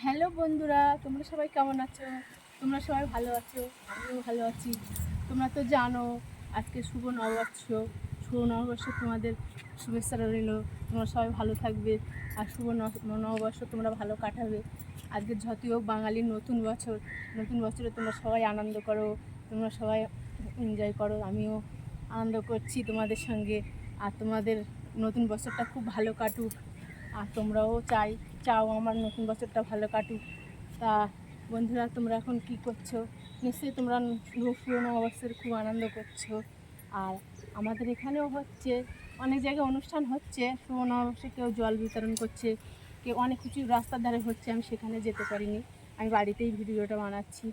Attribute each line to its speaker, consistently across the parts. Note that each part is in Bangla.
Speaker 1: হ্যালো বন্ধুরা, তোমরা সবাই কেমন আছো? তোমরা সবাই ভালো আছো? আমিও ভালো আছি। তোমরা তো জানো আজকে শুভ নববর্ষ। শুভ নববর্ষে তোমাদের শুভেচ্ছা রইল। তোমরা সবাই ভালো থাকবে আর শুভ নববর্ষ তোমরা ভালো কাটাবে। আজকে যদিও বাঙালির নতুন বছর, নতুন বছরে তোমরা সবাই আনন্দ করো, তোমরা সবাই এনজয় করো। আমিও আনন্দ করছি তোমাদের সঙ্গে। আর তোমাদের নতুন বছরটা খুব ভালো কাটুক। আর তোমরাও চাও আমার নতুন বছরটা ভালো কাটুক। তা বন্ধুরা, তোমরা এখন কি করছো? নিশ্চয়ই তোমরা পুরোনো অবস্থার খুব আনন্দ করছো। আর আমাদের এখানেও হচ্ছে, অনেক জায়গায় অনুষ্ঠান হচ্ছে। পুরোনো অবস্থায় কেউ জল বিতরণ করছে, কেউ অনেক কিছু রাস্তার ধারে হচ্ছে। আমি সেখানে যেতে পারিনি, আমি বাড়িতেই ভিডিওটা বানাচ্ছি।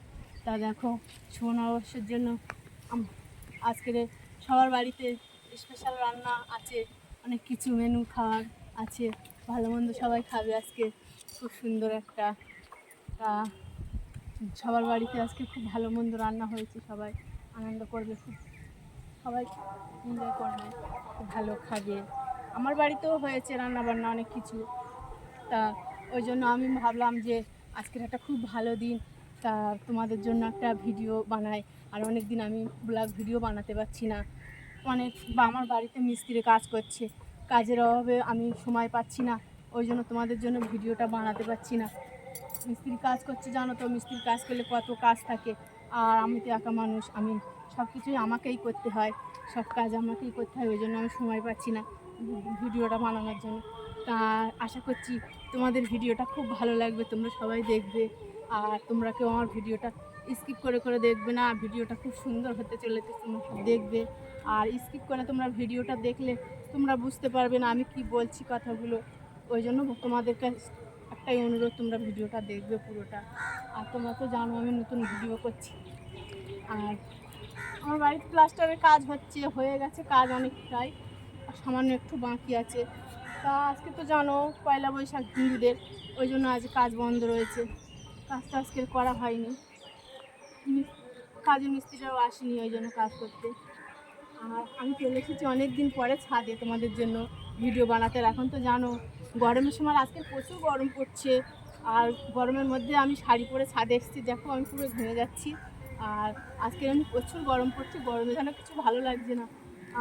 Speaker 1: তা দেখো, পুরোনো অবস্থার জন্য আজকের সবার বাড়িতে স্পেশাল রান্না আছে, অনেক কিছু মেনু খাওয়ার আছে, ভালো মন্দ সবাই খাবে আজকে। খুব সুন্দর একটা সবার বাড়িতে আজকে খুব ভালো মন্দ রান্না হয়েছে, সবাই আনন্দ করবে, খুব সবাই এনজয় করবে, খুব ভালো খাবে। আমার বাড়িতেও হয়েছে রান্না বান্না অনেক কিছু। তা ওই জন্য আমি ভাবলাম যে আজকের একটা খুব ভালো দিন, তা তোমাদের জন্য একটা ভিডিও বানাই। আর অনেক দিন আমি ব্লগ ভিডিও বানাতে পারছি না, আমার বাড়িতে মিস্ত্রি কাজ করছে, কাজের অভাবে আমি সময় পাচ্ছি না। ওই জন্য তোমাদের জন্য ভিডিওটা বানাতে পারছি না। মিস্ত্রি কাজ করছে, জানো তো মিস্ত্রির কাজ করলে কত কাজ থাকে। আর আমি তো একা মানুষ, আমি সব কিছুই আমাকেই করতে হয়, সব কাজ আমাকেই করতে হয়। ওই জন্য আমি সময় পাচ্ছি না ভিডিওটা বানানোর জন্য। তা আশা করছি তোমাদের ভিডিওটা খুব ভালো লাগবে, তোমরা সবাই দেখবে। আর তোমরা কেউ আমার ভিডিওটা স্কিপ করে করে দেখবে না, ভিডিওটা খুব সুন্দর হতে চলেছে, তোমরা দেখবে। আর স্কিপ করে তোমরা ভিডিওটা দেখলে তোমরা বুঝতে পারবে না আমি কি বলছি কথাগুলো। ওই জন্য তোমাদের কাছে একটাই অনুরোধ, তোমরা ভিডিওটা দেখবে পুরোটা। আর তোমরা তো জানো আমি নতুন ভিডিও করছি। আর আমার বাড়িতে প্লাস্টারের কাজ হচ্ছে, হয়ে গেছে কাজ অনেকটাই, আর সামান্য একটু বাকি আছে। তা আজকে তো জানো পয়লা বৈশাখ হিন্দুদের, ওই জন্য আজ কাজ বন্ধ রয়েছে, কাজটা আজকে করা হয়নি। কাজের মিস্ত্রিরাও আসেনি ওই জন্য কাজ করতে। আর আমি চলে এসেছি অনেক দিন পরে ছাদে তোমাদের জন্য ভিডিও বানাতে। এখন তো জানো গরমের সময় আজকে প্রচুর গরম পড়ছে, আর গরমের মধ্যে আমি শাড়ি পরে ছাদে এসেছি, দেখো আমি পুরো ঘেমে যাচ্ছি। আর আজকে আমি প্রচুর গরম পড়ছে, গরমে যেন কিছু ভালো লাগছে না।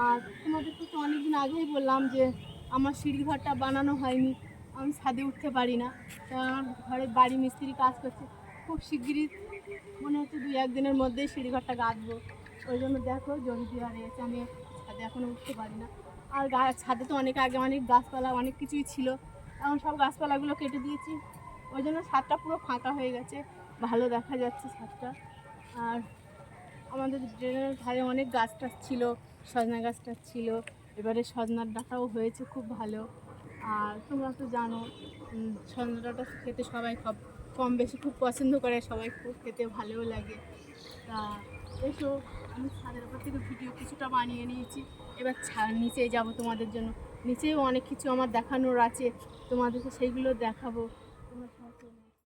Speaker 1: আর তোমাদেরকে তো অনেক দিন আগেই বললাম যে আমার সিঁড়ি ঘরটা বানানো হয়নি, আমি ছাদে উঠতে পারি না। তা ঘরের বাড়ি মিস্ত্রি কাজ করছে, খুব শিগগিরই মনে হচ্ছে 2-1 দিনের মধ্যেই সিঁড়ি ঘরটা গাঁথবো। ওই জন্য দেখো জমি দেওয়া রয়েছে, আমি ছাদে এখনও উঠতে পারি না। আর ছাদে তো অনেক আগে অনেক গাছপালা অনেক কিছুই ছিল, এখন সব গাছপালাগুলো কেটে দিয়েছি। ওই জন্য ছাদটা পুরো ফাঁকা হয়ে গেছে, ভালো দেখা যাচ্ছে ছাদটা। আর আমাদের ড্রেনের ধারে অনেক গাছ টাছ ছিল, সজনা গাছ টাছ ছিল, এবারে সজনার ডাঁটাও হয়েছে খুব ভালো। আর তোমরা তো জানো সজনা ডাঁটা খেতে সবাই কম বেশি খুব পছন্দ করে, সবাই খুব খেতে ভালোও লাগে। তা এসো, আমি ছাদের উপর থেকে ভিডিও কিছুটা বানিয়ে নিয়েছি, এবার নিচে যাব তোমাদের জন্য। নিচেও অনেক কিছু আমার দেখানোর আছে, তোমাদেরকে সেইগুলো দেখাবো। তোমরা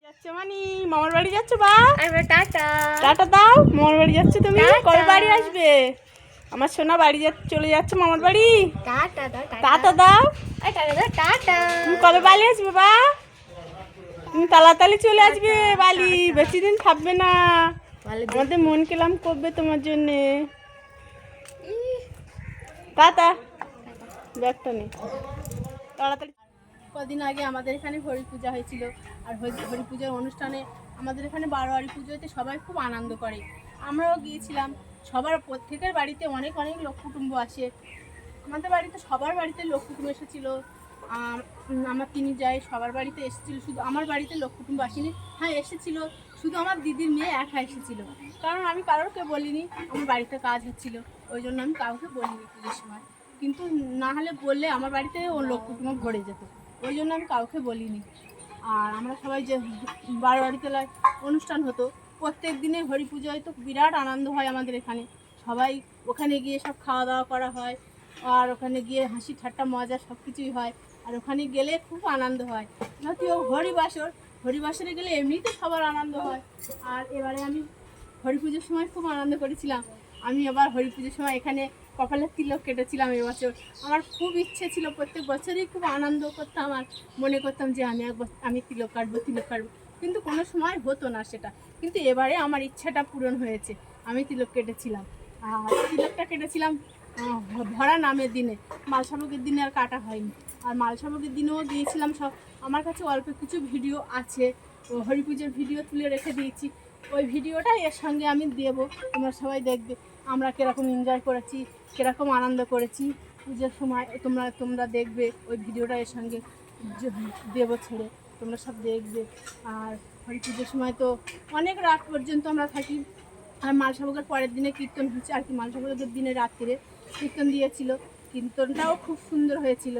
Speaker 1: যাচ্ছ মানে মামার বাড়ি যাচ্ছ? বা
Speaker 2: টাটা
Speaker 1: টাটা দাও, মামার বাড়ি যাচ্ছ তুমি?
Speaker 2: টাটা।
Speaker 1: কবে বাড়ি আসবে? আমার সোনা বাড়ি চলে যাচ্ছে মামার বাড়ি।
Speaker 2: টাটা দাও
Speaker 1: টাটা দাও।
Speaker 2: টাটা দাও টাটা।
Speaker 1: তুমি কবে বাড়ি আসবে বা? তুমি তাড়াতাড়ি চলে আসবে বালি, বেশি দিন থাকবে না। আমাদের মন কেলাম করবে তোমার জন্যে। টাটা, ব্যাগটা নেই, তাড়াতাড়ি। কদিন আগে আমাদের এখানে হরি পূজা হয়েছিল, আর হরি পূজার অনুষ্ঠানে আমাদের এখানে বারোয়ারি পুজোতে সবাই খুব আনন্দ করে, আমরাও গিয়েছিলাম। সবার প্রত্যেকের বাড়িতে অনেক অনেক লোক কুটুম্ব আসে, আমাদের বাড়িতে সবার বাড়িতে লোক কুটুম্ব এসেছিলো। আমার তিনি যাই সবার বাড়িতে এসেছিলো, শুধু আমার বাড়িতে লোক কুটুম্ব আসেনি। হ্যাঁ এসেছিলো, শুধু আমার দিদির মেয়ে একা এসেছিলো, কারণ আমি কারোরকে বলিনি, আমার বাড়িতে কাজ হচ্ছিলো, ওই জন্য আমি কাউকে বলিনি পুজোর সময়। কিন্তু না হলে বললে আমার বাড়িতে ও লোক কুটুম্ব ভরে যেত, ওই জন্য আমি কাউকে বলিনি। আর আমরা সবাই যে বারোয়ারি তলায় অনুষ্ঠান হতো, প্রত্যেক দিনে হরি পুজোয় তো বিরাট আনন্দ হয় আমাদের এখানে। সবাই ওখানে গিয়ে সব খাওয়া দাওয়া করা হয়, আর ওখানে গিয়ে হাসি ঠাট্টা মজা সব কিছুই হয়। আর ওখানে গেলে খুব আনন্দ হয়, যদিও হরিবাসরে গেলে এমনিতে সবার আনন্দ হয়। আর এবারে আমি হরি পুজোর সময় খুব আনন্দ করেছিলাম। আমি আবার হরি পুজোর সময় এখানে কপালে তিলক কেটেছিলাম এবছর। আমার খুব ইচ্ছে ছিল, প্রত্যেক বছরই খুব আনন্দ করতাম আর মনে করতাম যে আমি তিলক কাটবো। কিন্তু কোনো সময় হতো না সেটা। কিন্তু এবারে আমার ইচ্ছাটা পূরণ হয়েছে। আমি তিলক কেটেছিলাম, আর তিলকটা কেটেছিলাম ভরা নামের দিনে। মালসাবকের দিনে আর কাটা হয়নি। আর মালসাবকের দিনেও দিয়েছিলাম সব। আমার কাছে অল্প কিছু ভিডিও আছে, হরি পুজোর ভিডিও তুলে রেখে দিয়েছি। ওই ভিডিওটা এর সঙ্গে আমি দেবো, তোমরা সবাই দেখবে আমরা কীরকম এনজয় করেছি, কীরকম আনন্দ করেছি পুজোর সময়। তোমরা দেখবে ওই ভিডিওটা এর সঙ্গে দেবো ছেড়ে, তোমরা সব দেখবে। আর হরি পুজোর সময় তো অনেক রাত পর্যন্ত আমরা থাকি। আর মালসাবকের পরের দিনে কীর্তন হচ্ছে আর কি, মালসাবকের দিনে রাত্রে কীর্তন দিয়েছিল, কীর্তনটাও খুব সুন্দর হয়েছিল।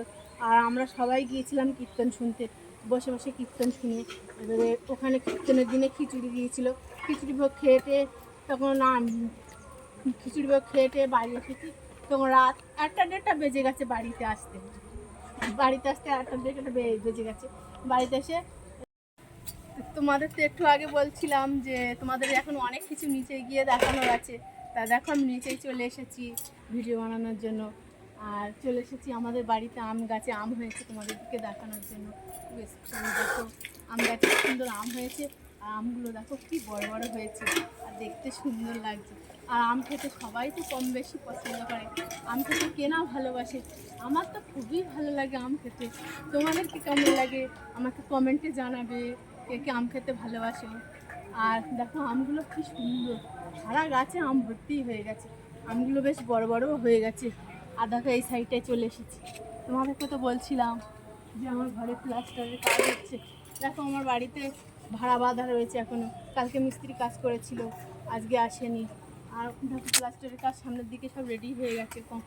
Speaker 1: আর আমরা সবাই গিয়েছিলাম কীর্তন শুনতে, বসে বসে কীর্তন শুনে। এবারে ওখানে কীর্তনের দিনে খিচুড়ি দিয়েছিল, খিচুড়ি ভোগ খেয়েটে তখন খিচুড়ি ভোগ খেয়েটে বাড়ি এসেছি। তখন রাত 1টা-1:30 বেজে গেছে বাড়িতে আসতে। 1টা-1:30 বেজে গেছে বাড়িতে এসে। তোমাদের তো একটু আগে বলছিলাম যে তোমাদের এখন অনেক কিছু নিচে গিয়ে দেখানোর আছে। তা দেখো আমি নিচেই চলে এসেছি ভিডিও বানানোর জন্য। আর চলে এসেছি আমাদের বাড়িতে আম গাছে আম হয়েছে তোমাদেরকে দেখানোর জন্য। বেশ দেখো আম গাছে সুন্দর আম হয়েছে, আর আমগুলো দেখো কি বড় বড় হয়েছে আর দেখতে সুন্দর লাগছে। আর আম খেতে সবাই তো কম বেশি পছন্দ করে, আম খেতে কে না ভালোবাসে। আমার তো খুবই ভালো লাগে আম খেতে। তোমাদের কি কেমন লাগে আমাকে কমেন্টে জানাবে, কে কে আম খেতে ভালোবাসে। আর দেখো আমগুলো কি সুন্দর, সারা গাছে আম ভর্তি হয়ে গেছে, আমগুলো বেশ বড় বড়ও হয়ে গেছে। আর দেখো এই সাইডটায় চলে এসেছি, তোমাদেরকে তো বলছিলাম যে আমার ঘরে প্লাস্টারের কাজ হচ্ছে। দেখো আমার বাড়িতে ভাড়া বাঁধা রয়েছে এখনও, কালকে মিস্ত্রি কাজ করেছিল, আজকে আসেনি। আর দেখো প্লাস্টারের কাজ সামনের দিকে সব রেডি হয়ে গেছে কম।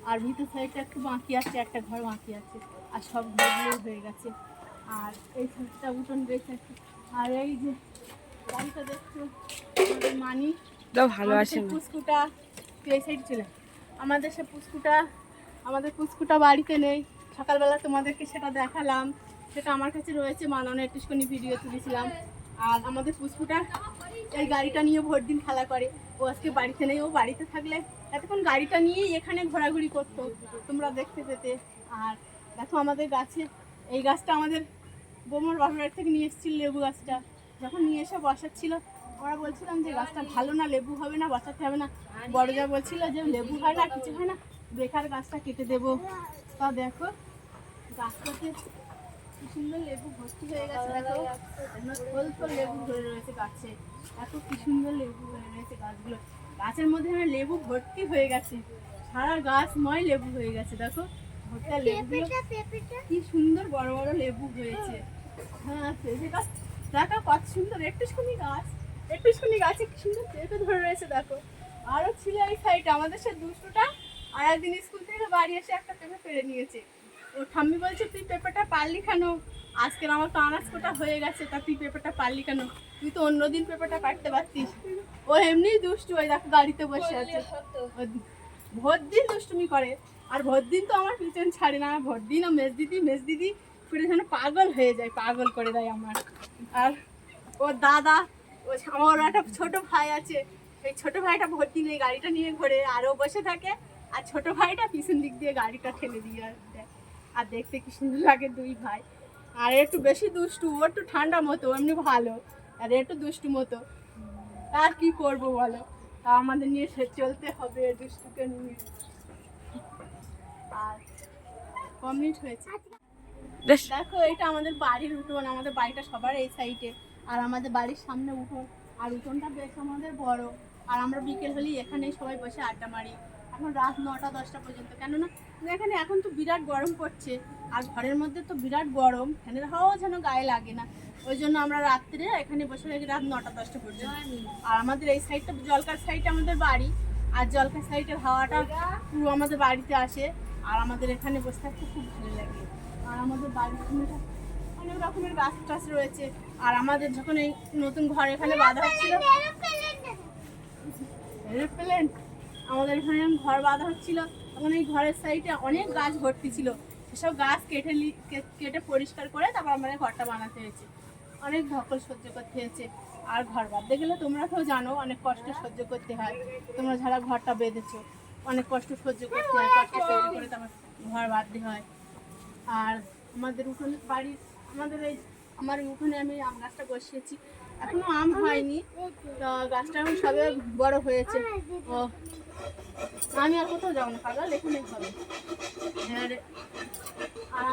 Speaker 1: আর ভিতর সাইডটা একটু বাকি আছে, একটা ঘর বাকি আছে, আর সব ঘরগুলো হয়ে গেছে। আর এই সাইডটা উঠোন রয়েছে। আর এই যে বাড়িটা দেখছো আমাদের মানি ভালো আছে পুস্কুটা, এই সাইড চলে আমাদের পুস্কুটা বাড়িতে নেই। সকালবেলা তোমাদেরকে সেটা দেখালাম, সেটা আমার কাছে রয়েছে, মানানো একটুখানি ভিডিও তুলেছিলাম। আর আমাদের পুস্কুটা এই গাড়িটা নিয়ে ভোর দিন খেলা করে, ও আজকে বাড়িতে নেই। ও বাড়িতে থাকলে এতক্ষণ গাড়িটা নিয়েই এখানে ঘোরাঘুরি করতো, তোমরা দেখতে পেতে। আর দেখো আমাদের গাছে, এই গাছটা আমাদের বোমার বাপের বাড়ি থেকে নিয়ে এসেছিল, লেবু গাছটা। যখন নিয়ে এসে বসাচ্ছিল ওরা বলছিলাম যে গাছটা ভালো না, লেবু হবে না, বসাতে হবে না। বড় যা বলছিল যে লেবু হয় না, কিছু হয় না, বেকার গাছটা কেটে দেবো। তা দেখো গাছটাতে কি সুন্দর লেবু ভর্তি হয়ে গেছে। দেখো খোল লেবু ধরে রয়েছে গাছে, এত কি সুন্দর লেবু হয়ে রয়েছে গাছগুলো। গাছের মধ্যে লেবু ভর্তি হয়ে গেছে, সারা গাছময় লেবু হয়ে গেছে। দেখো ভর্তা লেবুগুলো কি সুন্দর বড় বড় লেবু হয়েছে। হ্যাঁ পেঁপে গাছ দেখো কত সুন্দর, একটুখানি গাছে কি সুন্দর পেঁপে ধরে রয়েছে। দেখো আরও ছিল এই সাইডে আমাদের সে দুষ্টুটা, আর একদিন স্কুল থেকে বাড়ি এসে একটা পেঁপে পেড়ে নিয়েছে। ও ঠাম্মি বলছে তুই পেঁপেটা পারলি কেন, আজকের আমার তো আনাজ কোটা হয়ে গেছে, তা তুই পেঁপেটা পারলি কেন, তুই তো অন্যদিন পেঁপেটা কাটতে পারতিস। ও এমনিই দুষ্টু, ওই দেখো গাড়িতে বসে আছে, ভোর দিন দুষ্টুমি করে। আর ভোর দিন তো আমার পিছন ছাড়ে না, ভোর দিন ও মেজ দিদি ফিরে যেন পাগল হয়ে যায়, পাগল করে দেয় আমার। আর ওর দাদা, আমার একটা ছোট ভাই আছে, এই ছোট ভাইটা ভোর দিন এই গাড়িটা নিয়ে ঘোরে, আর ও বসে থাকে, আর ছোট ভাইটা পিছন দিক দিয়ে গাড়িটা ঠেলে দিয়ে দেয়। আর দেখতে কি সুন্দর লাগে দুই ভাই। আর একটু বেশি দুষ্টু, ও একটু ঠান্ডা মতো, এমনি ভালো, আর একটু দুষ্টু মতো। আর কি করবো বলো, তা আমাদের নিয়ে সে চলতে হবে দুষ্টুকে নিয়ে। আর কমপ্লিট হয়েছে। দেখো এটা আমাদের বাড়ির উঠোন, আমাদের বাড়িটা সবার এই সাইডে, আর আমাদের বাড়ির সামনে উঠোন। আর উঠোনটা বেশ আমাদের বড়। আর আমরা বিকেল হলেই এখানেই সবাই বসে আড্ডা মারি, এখন রাত 9টা-10টা পর্যন্ত। কেননা এখানে এখন তো বিরাট গরম পড়ছে, আর ঘরের মধ্যে তো বিরাট গরম, ফ্যানের হাওয়াও যেন গায়ে লাগে না। ওই জন্য আমরা রাত্রে এখানে বসে থাকি রাত 9টা-10টা পর্যন্ত। আর আমাদের এই সাইডটা জলকার সাইডে আমাদের বাড়ি, আর জলকার সাইডের হাওয়াটা পুরো আমাদের বাড়িতে আসে। আর আমাদের এখানে বসে থাকতে খুব ভালো লাগে। আর আমাদের বাড়ির সামনেটা অনেক রকমের গাছ টাছ রয়েছে। আর আমাদের যখন এই নতুন ঘর এখানে বাঁধা হচ্ছিল, এরোপ্লেন, আমাদের এখানে ঘর বাঁধা হচ্ছিল, তখন এই ঘরের সাইডে অনেক গাছ ভর্তি ছিল। সেসব গাছ কেটে পরিষ্কার করে তারপর আমাদের ঘরটা বানাতে হয়েছে, অনেক ধকল সহ্য করতে হয়েছে। আর ঘর বাঁধতে গেলে তোমরা তো জানো অনেক কষ্ট সহ্য করতে হয়, তোমরা যারা ঘরটা বেঁধেছো অনেক কষ্ট সহ্য করতে হয়, কষ্ট সহ্য করে তারপর ঘর বাঁধতে হয়। আর আমাদের উঠোন বাড়ির, আমাদের এই আমার উঠোনে আমি আম গাছটা বসিয়েছি, এখনো আম হয়নি, তো গাছটা এখন সবে বড় হয়েছে। ও আমি আর কোথাও যাবো না, পাগল এখানেই হবে। আর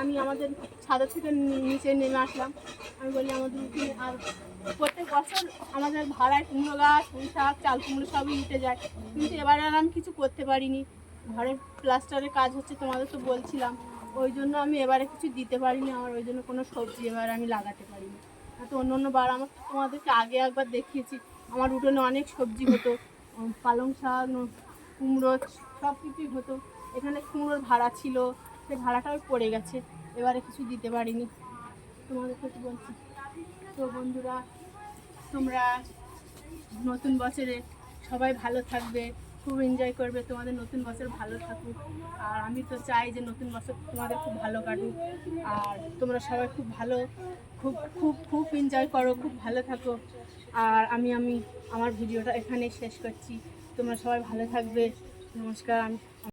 Speaker 1: আমি আমাদের ছাদের থেকে নিচে নেমে আসলাম। আমি বলি আমাদের উঠোনে আর প্রত্যেক বছর আমাদের ভাড়ায় কুমড়ো গাছ, পুঁই শাক, চাল কুমড়ো সবই উঠে যায়, কিন্তু এবার আর আমি কিছু করতে পারিনি। ঘরের প্লাস্টারের কাজ হচ্ছে, তোমাদের তো বলছিলাম, ওই জন্য আমি এবারে কিছু দিতে পারিনি। আমার ওই জন্য কোনো সবজি এবার আমি লাগাতে পারিনি। তো অন্য বার আমার তোমাদেরকে আগে একবার দেখিয়েছি, আমার উঠোনে অনেক সবজি হতো, পালং শাক, কুমড়ো সব কিছুই হতো। এখানে কুমড়োর ভাড়া ছিল, সেই ভাড়াটাও পড়ে গেছে, এবারে কিছু দিতে পারিনি। তোমাদেরকে তো বলছি। তো বন্ধুরা, তোমরা নতুন বছরে সবাই ভালো থাকবে, খুব এনজয় করবে, তোমাদের নতুন বছর ভালো থাকুক। আর আমি তো চাই যে নতুন বছর তোমাদের খুব ভালো কাটুক, আর তোমরা সবাই খুব ভালো, খুব খুব খুব এনজয় করো, খুব ভালো থাকো। আর আমি আমার ভিডিওটা এখানেই শেষ করছি। তোমরা সবাই ভালো থাকবে। নমস্কার।